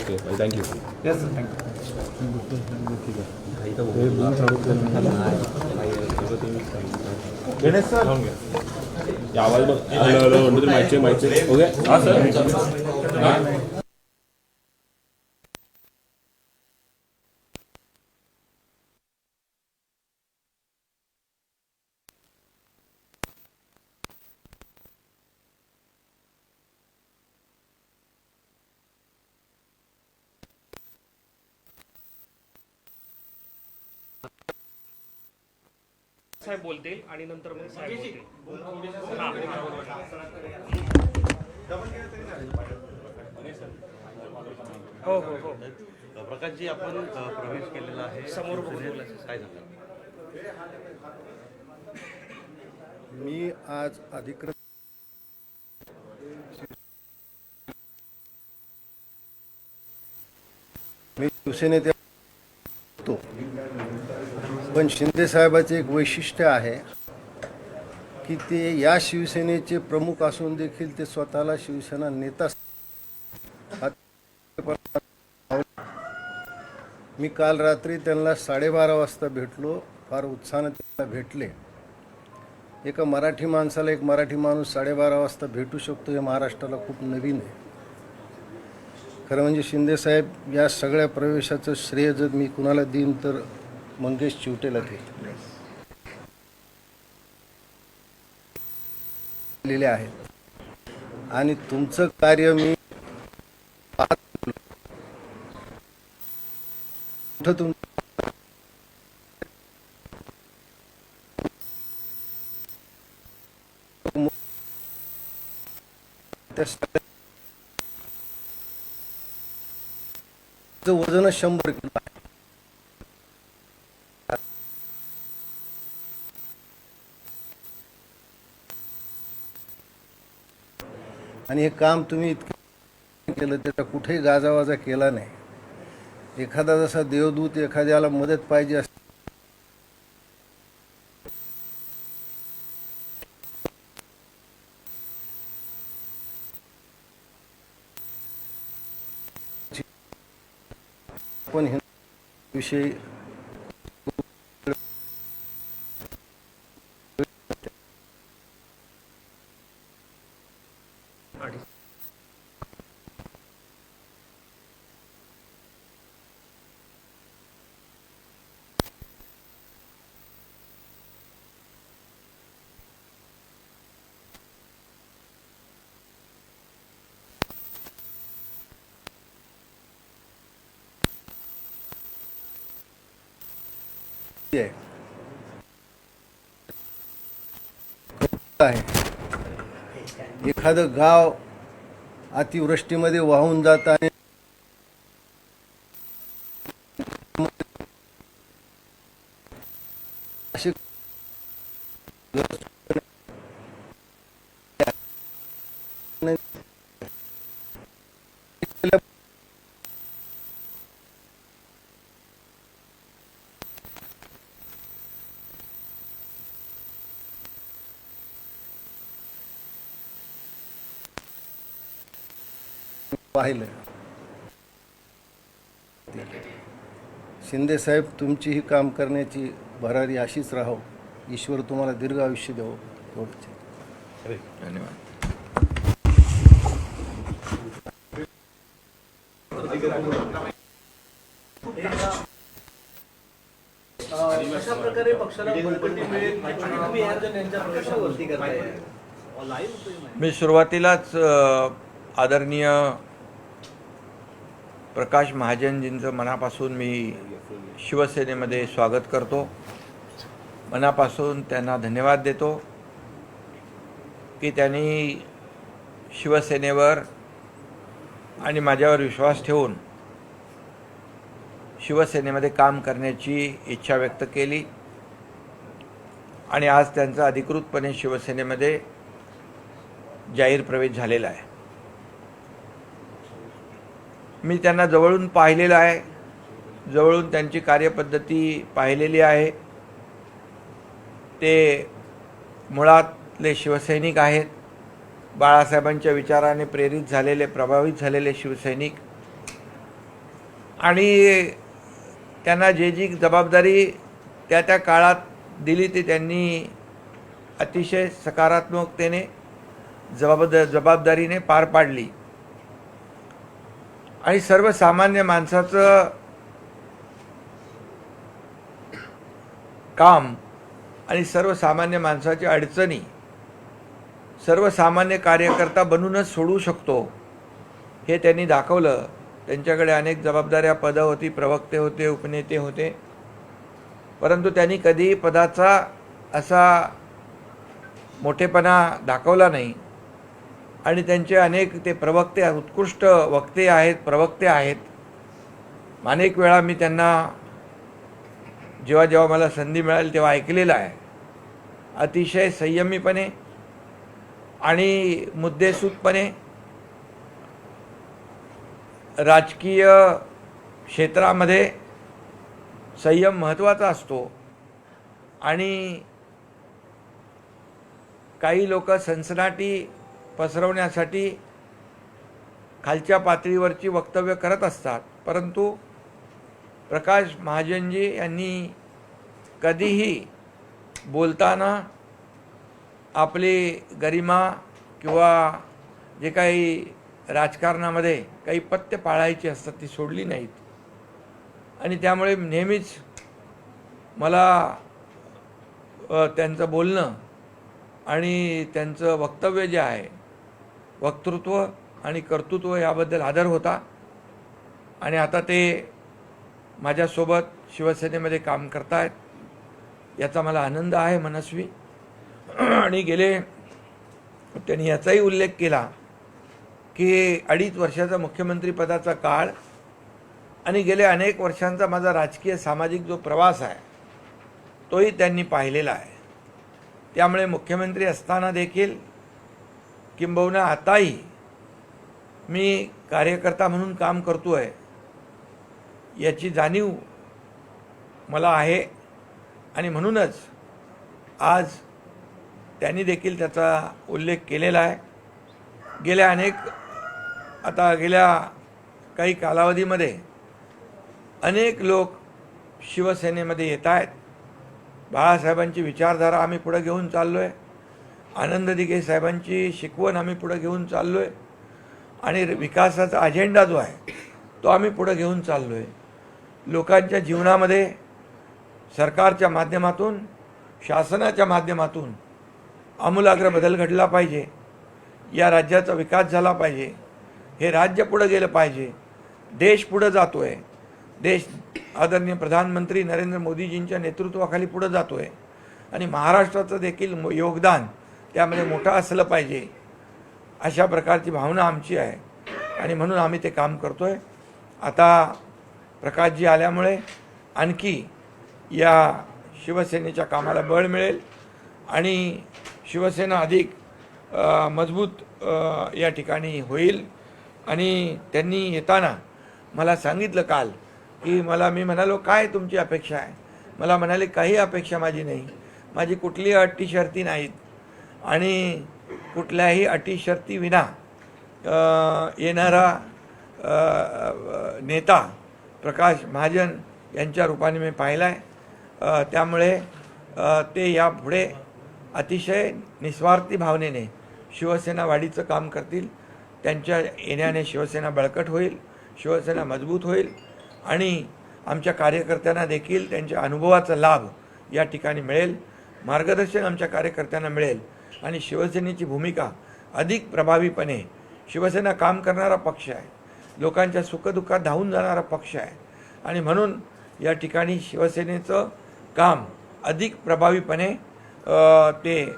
Okay thank you. Yes sir, thank you. Ganesh sir आवाज बघ. Hello hello म्हणतो तरी माहिती ओके. हां सर. हां साहेब बोलतील आणि नंतर मग साहेब बोलतील. हो हो हो. प्रकाशजी, आपण प्रवेश केलेला आहे समोर बघून काय सांगा? मी आज अधिकृत मी शिवसेनेत होतो, पण शिंदे साहेबाचे एक वैशिष्ट्य आहे की ते या शिवसेनेचे प्रमुख असून देखील ते स्वतःला शिवसेना नेता. मी काल रात्री त्यांना 12:30 वाजता भेटलो. फार उत्साहाने त्यांना भेटले. एका मराठी माणसाला एक मराठी माणूस 12:30 वाजता भेटू शकतो हे महाराष्ट्राला खूप नवीन आहे. खरं म्हणजे शिंदेसाहेब या सगळ्या प्रवेशाचं श्रेय जर मी कुणाला देईन तर मंगेश चिवटेला दिलेले आहेत. आणि तुमचं कार्य मी कुठं वजन 100 किलो आहे. आणि हे काम तुम्ही इतकं केलं, त्याचा कुठेही गाजावाजा केला नाही. एखादा जसा देवदूत एखाद्याला मदत पाहिजे असते पण हे विषयी आहे. एखादं गाव अतिवृष्टीमध्ये वाहून जात आहे, अशी पाहिलं. शिंदे साहेब, तुमची ही काम करण्याची भरारी अशीच राहो. ईश्वर तुम्हाला दीर्घ आयुष्य देवो. धन्यवाद. कशा प्रकारे पक्षाला बळकटी मिळेल आणि तुम्ही यांच्या प्रवेशावरती करताय? मी सुरुवातीलाच आदरणीय प्रकाश महाजनजींचं मनापासून मी शिवसेनेमध्ये स्वागत करतो. मनापासून त्यांना धन्यवाद देतो की त्यांनी शिवसेनेवर आणि माझ्यावर विश्वास ठेवून शिवसेनेमध्ये काम करण्याची इच्छा व्यक्त केली आणि आज त्यांचा अधिकृतपणे शिवसेनेमध्ये जाहीर प्रवेश झालेला आहे. मी त्यांना जवळून पाहिलेलं आहे, जवळून त्यांची कार्यपद्धती पाहिलेली आहे. ते मुळातले शिवसैनिक आहेत, बाळासाहेबांच्या विचाराने प्रेरित झालेले, प्रभावित झालेले शिवसैनिक. आणि त्यांना जी जबाबदारी त्या काळात दिली ती त्यांनी अतिशय सकारात्मकतेने जबाबदारीने पार पाडली. आणि सर्वसामान्य माणसाचं काम आणि सर्वसामान्य माणसाच्या अडचणी सर्वसामान्य कार्यकर्ता बनूनच सोडवू शकतो हे त्यांनी दाखवलं. त्यांच्याकडे अनेक जबाबदाऱ्या, पदं होती, प्रवक्ते होते, उपनेते होते, परंतु त्यांनी कधी पदाचा असा मोठेपणा दाखवला नाही. आणि त्यांचे अनेक ते प्रवक्ते, उत्कृष्ट वक्ते आहेत, प्रवक्ते आहेत. अनेक वेळा मी त्यांना जेव्हा मला संधी मिळाली तेव्हा ऐकलेलं आहे. अतिशय संयमीपणे आणि मुद्देसूदपणे राजकीय क्षेत्रामध्ये संयम महत्त्वाचा असतो. आणि काही लोक सनसनाटी पसरवण्यासाठी खालच्या पातळीवरची वक्तव्य करत असतात, परंतु प्रकाश महाजनजी यांनी कधीही बोलताना आपली गरिमा किंवा जे काही राजकारणामध्ये काही पथ्य पाळायची असतात ती सोडली नाहीत. आणि त्यामुळे नेहमीच मला त्यांचं बोलणं आणि त्यांचं वक्तव्य जे आहे, वक्तृत्व आणि कर्तृत्व याबद्दल आदर होता. आणि आता ते माझ्यासोबत शिवसेनेमध्ये काम करतायत याचा मला आनंद आहे मनस्वी. आणि त्यांनी याचाही उल्लेख केला की 2.5 वर्षाचा मुख्यमंत्रीपदाचा काळ आणि गेले अनेक वर्षांचा माझा राजकीय सामाजिक जो प्रवास आहे तोही त्यांनी पाहिलेला आहे. त्यामुळे मुख्यमंत्री असताना देखील किंबहुना आताही मी कार्यकर्ता म्हणून काम करतोय याची जाणीव मला आहे. आणि म्हणूनच आज त्यांनी देखील त्याचा उल्लेख केलेला आहे. गेल्या काही कालावधीमध्ये अनेक लोक शिवसेनेमध्ये येत आहेत. बाळासाहेबांची विचारधारा आम्ही पुढे घेऊन चाललो आहे. आनंद दिघे साहेबांची शिकवण आम्ही पुढे घेऊन चाललो आहे. आणि विकासाचा अजेंडा जो आहे तो आम्ही पुढे घेऊन चाललो आहे. लोकांच्या जीवनामध्ये सरकारच्या माध्यमातून, शासनाच्या माध्यमातून आमूलाग्र बदल घडला पाहिजे. या राज्याचा विकास झाला पाहिजे. हे राज्य पुढे गेलं पाहिजे. देश पुढे जातो आहे. देश आदरणीय प्रधानमंत्री नरेंद्र मोदीजींच्या नेतृत्वाखाली पुढे जातो आहे. आणि महाराष्ट्राचं देखील योगदान त्यामध्ये मोठं असलं पाहिजे अशा प्रकारची भावना आमची आहे. आणि म्हणून आम्ही ते काम करतो आहे. आता प्रकाशजी आल्यामुळे आणखी या शिवसेनेच्या कामाला बळ मिळेल आणि शिवसेना अधिक मजबूत या ठिकाणी होईल. आणि त्यांनी येताना मला सांगितलं काल की मी म्हणालो काय तुमची अपेक्षा आहे. मला म्हणाले काही अपेक्षा माझी नाही. माझी कुठलीही अटी शर्ती नाहीत. आणि कुठल्याही अटी शर्ती विना येणारा नेता प्रकाश महाजन यांच्या रूपाने मी पाहिला आहे. त्यामुळे ते यापुढे अतिशय निस्वार्थी भावनेने शिवसेना वाढीचं काम करतील. त्यांच्या येण्याने शिवसेना बळकट होईल, शिवसेना मजबूत होईल आणि आमच्या कार्यकर्त्यांना देखील त्यांच्या अनुभवाचा लाभ या ठिकाणी मिळेल. मार्गदर्शन आमच्या कार्यकर्त्यांना मिळेल आणि शिवसेनेची भूमिका अधिक प्रभावीपणे, शिवसेना काम करणारा पक्ष आहे, लोकांच्या सुखदुःखात धावून जाणारा पक्ष आहे आणि म्हणून या ठिकाणी शिवसेनेचं काम अधिक प्रभावीपणे ते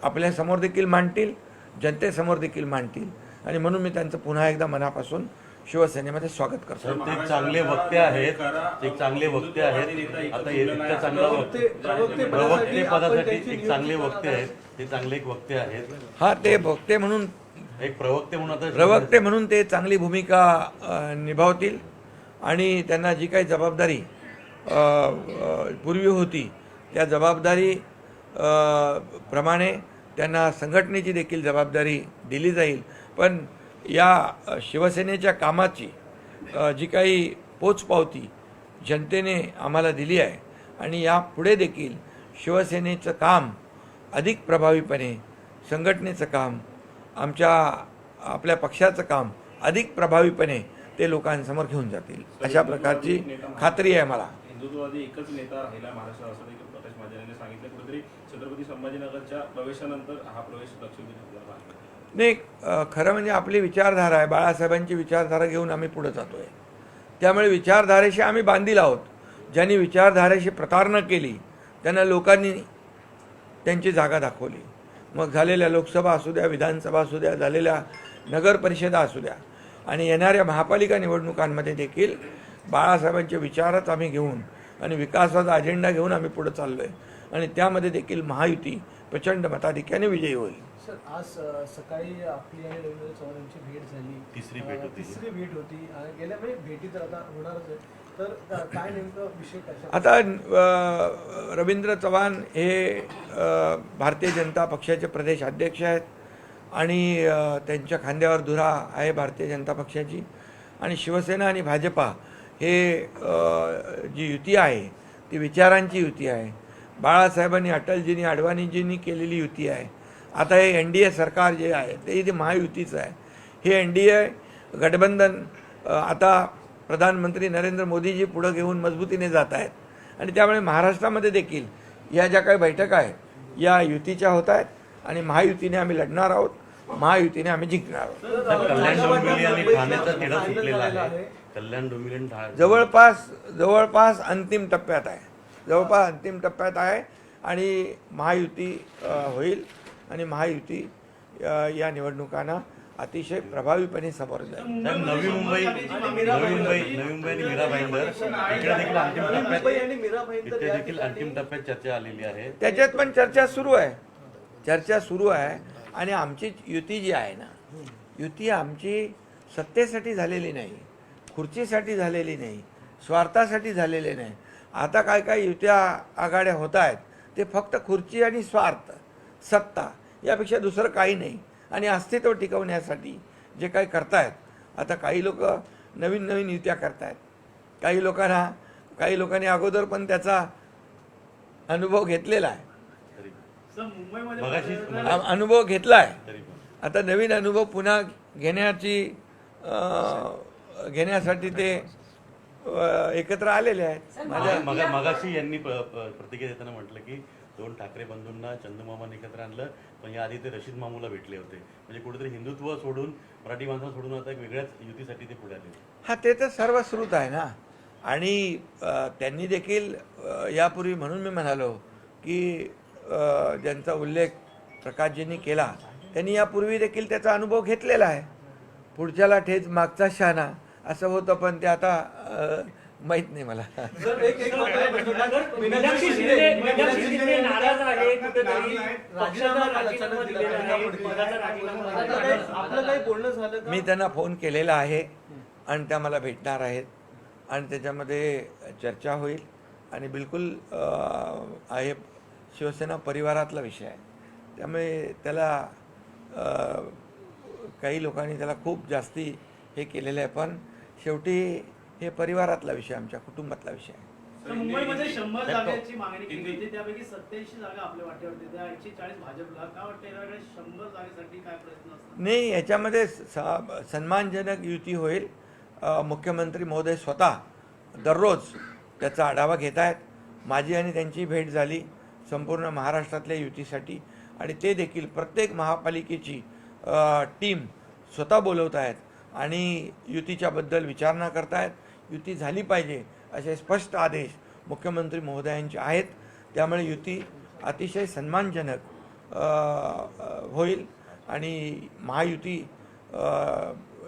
आपल्यासमोर देखील मांडतील, जनतेसमोर देखील मांडतील. आणि म्हणून मी त्यांचं पुन्हा एकदा मनापासून शिवसेनेमध्ये स्वागत करतो. ते चांगले वक्ते आहेत. आता इतक्या चांगला प्रवक्ते पदासाठी एक चांगले वक्ते आहेत. ते चांगले एक वक्ते आहेत. हा, ते वक्ते म्हणून, एक प्रवक्ते म्हणून, आता प्रवक्ते म्हणून ते चांगली भूमिका निभावतील. आणि त्यांना जी काही जबाबदारी पूर्वी होती त्या जबाबदारी प्रमाणे त्यांना संघटनेची देखील जबाबदारी दिली जाईल. पण या शिवसेनेच्या कामाची जी काही पोचपावती जनतेने आम्हाला दिली आहे आणि यापुढे देखील शिवसेनेचं काम अधिक प्रभावीपणे, संघटनेचं काम, आपल्या पक्षाचं काम अधिक प्रभावीपणे ते लोकांसमोर घेऊन जातील अशा प्रकारची खात्री आहे मला. हिंदुत्ववादी एकच नेता राहिला महाराष्ट्रात असं देखील प्रकाश महाजन यांनी सांगितलं. कुठेतरी छत्रपती संभाजीनगरच्या प्रवेशानंतर हा प्रवेश लक्षवेधी ठरला. नाही, खरं म्हणजे आपली विचारधारा आहे, बाळासाहेबांची विचारधारा घेऊन आम्ही पुढे जातोय. त्यामुळे विचारधारेशी आम्ही बांधील आहोत. ज्यांनी विचारधारेशी प्रतारणा केली त्यांना लोकांनी त्यांची जागा दाखवली. मग झालेल्या लोकसभा असू द्या, विधानसभा असू द्या, झालेल्या नगर परिषदा असू द्या आणि येणाऱ्या महापालिका निवडणुकांमध्ये देखील बाळासाहेबांचे विचारच आम्ही घेऊन आणि विकासाचा अजेंडा घेऊन आम्ही पुढे चाललो आहे आणि त्यामध्ये देखील महायुती प्रचंड मताधिक्याने विजयी होईल. सर, आज सकाळी आपली आणि रवींद्र चव्हाण यांची भेट झाली. तिसरी भेट होती. गेल्या म्हणजे भेटी तर आता होणारच आहे. तर काय नेमकं विषय काय? आता रवींद्र चव्हाण हे भारतीय जनता पक्षाचे प्रदेश अध्यक्ष आहेत आणि त्यांच्या खांद्यावर धुरा आहे भारतीय जनता पक्षाची. आणि शिवसेना आणि भाजपा हे जी युती आहे ती विचारांची युती आहे. बाळासाहेबांनी, अटलजींनी, अडवाणीजींनी केलेली युती आहे. आता हे NDA सरकार जे आहे ते महायुतीचं आहे. हे NDA गठबंधन आता प्रधानमंत्री नरेंद्र मोदीजी पुढं घेऊन मजबूतीने जात आहेत आणि त्यामुळे महाराष्ट्रामध्ये देखील या ज्या काही बैठका आहेत या युतीच्या होत आहेत आणि महायुतीने आम्ही लढणार आहोत, महायुतीने आम्ही जिंकणार आहोत. कल्याण डोंबिवली आणि ठाण्याचा तिढा सुटलेला आहे. कल्याण डोंबिवली आणि ठाणे जवळपास अंतिम टप्प्यात आहे आणि महायुती होईल आणि महायुती या निवडणुकांना अतिशय प्रभावीपणे समोर जाईल. नवी मुंबई आणि मीरा भाईंदर इथे देखील अंतिम टप्प्यात चर्चा आलेली आहे. त्याच्यात पण चर्चा सुरू आहे आणि आमची युती जी आहे ना, युती आमची सत्तेसाठी झालेली नाही, खुर्चीसाठी झालेली नाही, स्वार्थासाठी झालेली नाही. आता काय युत्या आघाड्या होत आहेत ते फक्त खुर्ची आणि स्वार्थ, सत्ता यापेक्षा दुसरं काही नाही आणि अस्तित्व टिकवण्यासाठी जे काही करतायत. आता काही लोक नवीन युत्या करतायत, काही लोकांनी अगोदर पण त्याचा अनुभव घेतलेला आहे, अनुभव घेतला आहे. आता नवीन अनुभव पुन्हा घेण्यासाठी ते एकत्र आलेले आहेत. मगाशी यांनी प्रतिक्रिया देताना म्हटलं की 2 ठाकरे बंधूंना चंदूमामाने एकत्र आणलं, पण याआधी ते रशीद मामूला भेटले होते. म्हणजे कुठेतरी हिंदुत्व सोडून, मराठी माणसं सोडून आता एक वेगळ्याच युतीसाठी ते पुढे आले. हा, ते तर सर्वश्रुत आहे ना. आणि त्यांनी देखील यापूर्वी, म्हणून मी म्हणालो की ज्यांचा उल्लेख प्रकाशजींनी केला त्यांनी यापूर्वी देखील त्याचा अनुभव घेतलेला आहे. पुढच्याला ठेच मागचा शहाणा असं होतं, पण ते आता माहित नाही मला. मीनाक्षी शिंदे नाराज आहे कुठेतरी. मी त्यांना फोन केलेला आहे आणि त्या मला भेटणार आहेत आणि त्याच्यामध्ये चर्चा होईल आणि बिलकुल आहे शिवसेना परिवारातला विषय आहे. त्यामुळे त्याला काही लोकांनी त्याला खूप जास्ती हे केलेलं आहे, पण शेवटी हे परिवारातला विषय, आमच्या कुटुंबातला विषय आहे. मुंबईमध्ये 100 जागांची मागणी केली होती, त्यापैकी 87 जागा आपल्या वाटेवरती, त्या 140 भाजपला. काय वाटतं यावेळेस 100 जागेसाठी काय प्रयत्न असतात? नाही, याच्यामध्ये सन्मानजनक युती होईल. मुख्यमंत्री महोदय स्वतः दररोज त्याचा आढावा घेत आहेत. माझी आणि त्यांची भेट झाली संपूर्ण महाराष्ट्रातल्या युतीसाठी आणि ते देखील प्रत्येक महापालिकेची टीम स्वतः बोलवत आहेत आणि युतीच्याबद्दल विचारणा करतायत. युती झाली पाहिजे असे स्पष्ट आदेश मुख्यमंत्री महोदयांचे आहेत. त्यामुळे युती अतिशय सन्मानजनक होईल आणि महायुती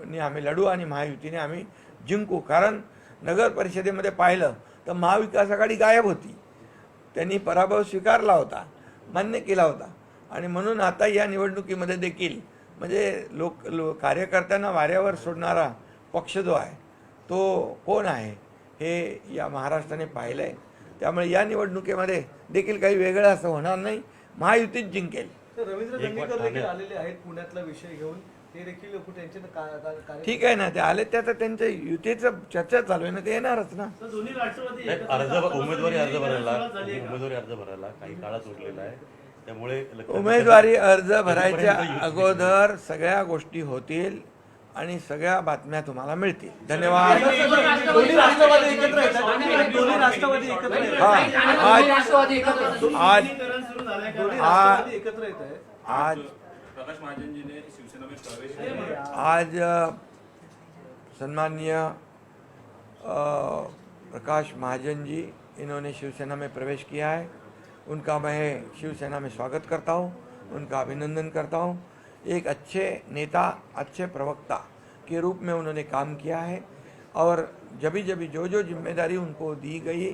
ने आम्ही लढू आणि महायुतीने आम्ही जिंकू. कारण नगर परिषदेमध्ये पाहिलं तर महाविकास आघाडी गायब होती. त्यांनी पराभव स्वीकारला होता, मान्य केला होता आणि म्हणून आता या निवडणुकीमध्ये देखील म्हणजे कार्यकर्त्यांना वाऱ्यावर सोडणारा पक्ष जो आहे तो कोण आहे हे या महाराष्ट्राने पाहिलं आहे. त्यामुळे या निवडणुकीमध्ये देखील काही वेगळं असं होणार नाही, महायुतीच जिंकेल. रवींद्र दंगेकर देखील आलेले आहेत पुण्यातला विषय घेऊन. ते देखील कुठे त्यांचे ठीक आहे ना, ते आले त्या तर त्यांच्या युतीचं चर्चा चालू आहे ना, ते येणारच ना. तर दोन्ही राष्ट्रवादी नाही, एकत्र उमेदवारी अर्ज भरायला सुरुवात झाली आहे का? उमेदवारी अर्ज भरायला काही काळात उरलेला आहे. त्यामुळे उमेदवारी अर्ज भरायच्या तोपर्यंत युती- अगोदर सगळ्या गोष्टी होतील आणि सगळ्या बातम्या तुम्हाला मिळतील. धन्यवाद. दोन्ही राष्ट्रवादी एकत्र येतात. दोन्ही राष्ट्रवादी एकत्र येतात. हा, आज आज विलीनीकरण सुरू झालंय का? दोन्ही आ- राष्ट्रवादी एकत्र येत आहे. आज प्रकाश महाजनजीने शिवसेना में प्रवेश किया है. आज सम्माननीय प्रकाश महाजन जी, इन्होंने शिवसेना में प्रवेश किया है. उनका मैं शिवसेना में स्वागत करता हूँ, उनका अभिनंदन करता हूँ. एक अच्छे नेता, अच्छे प्रवक्ता के रूप में उन्होंने काम किया है और जभी जभी जो जो जिम्मेदारी उनको दी गई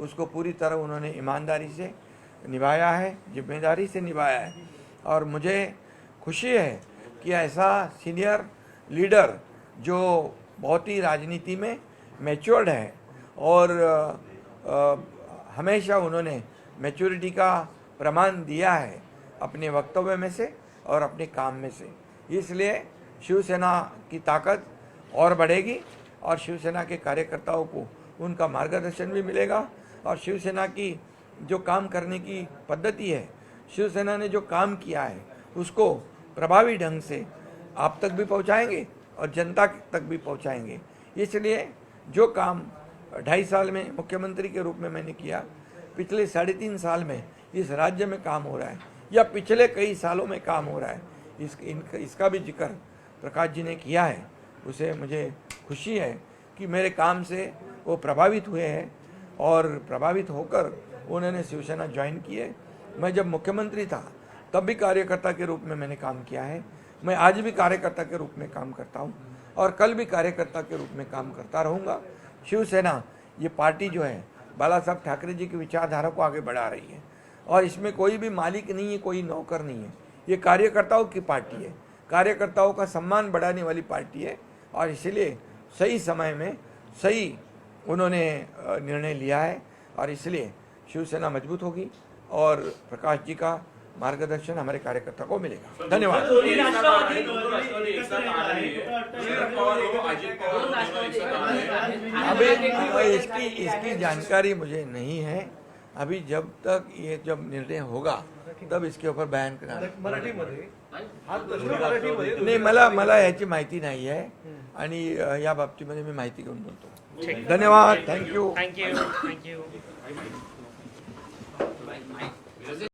उसको पूरी तरह उन्होंने ईमानदारी से निभाया है, जिम्मेदारी से निभाया है. और मुझे खुशी है कि ऐसा सीनियर लीडर जो बहुत ही राजनीति में मैच्योर्ड है और हमेशा उन्होंने मैच्योरिटी का प्रमाण दिया है अपने वक्तव्य में से और अपने काम में से. इसलिए शिवसेना की ताकत और बढ़ेगी और शिवसेना के कार्यकर्ताओं को उनका मार्गदर्शन भी मिलेगा और शिवसेना की जो काम करने की पद्धति है, शिवसेना ने जो काम किया है उसको प्रभावी ढंग से आप तक भी पहुंचाएंगे और जनता तक भी पहुंचाएंगे. इसलिए जो काम 2.5 साल में मुख्यमंत्री के रूप में मैंने किया, पिछले 3.5 साल में इस राज्य में काम हो रहा है या पिछले कई सालों में काम हो रहा है, इसका भी जिक्र प्रकाश जी ने किया है. उसे मुझे खुशी है कि मेरे काम से वो प्रभावित हुए हैं और प्रभावित होकर उन्होंने शिवसेना ज्वाइन की है. मैं जब मुख्यमंत्री था तब भी कार्यकर्ता के रूप में मैंने काम किया है. मैं आज भी कार्यकर्ता के रूप में काम करता हूँ और कल भी कार्यकर्ता के रूप में काम करता रहूँगा. शिवसेना ये पार्टी जो है बाला साहब ठाकरे जी की विचारधारा को आगे बढ़ा रही है और इसमें कोई भी मालिक नहीं है, कोई नौकर नहीं है. ये कार्यकर्ताओं की पार्टी है, कार्यकर्ताओं का सम्मान बढ़ाने वाली पार्टी है और इसलिए सही समय में सही उन्होंने निर्णय लिया है और इसलिए शिवसेना मजबूत होगी और प्रकाश जी का मार्गदर्शन हमारे कार्यकर्ता को मिलेगा. धन्यवाद. दोन्ही राष्ट्रवादी दोन राष्ट्रवादी एक साथ आ रही है. शरद पवार और अजित पवार दोनों एक साथ आ रहे हैं. अभी इसकी जानकारी मुझे नहीं है. अभी जब तक ये जब निर्णय होगा तब इसके ऊपर बयान करा. मराठीमध्ये हा प्रश्न मराठीमध्ये नाही, मला याची माहिती नाही आहे आणि या बाबतीमध्ये मी माहिती घेऊन बोलतो. धन्यवाद. थँक्यू. थँक्यू.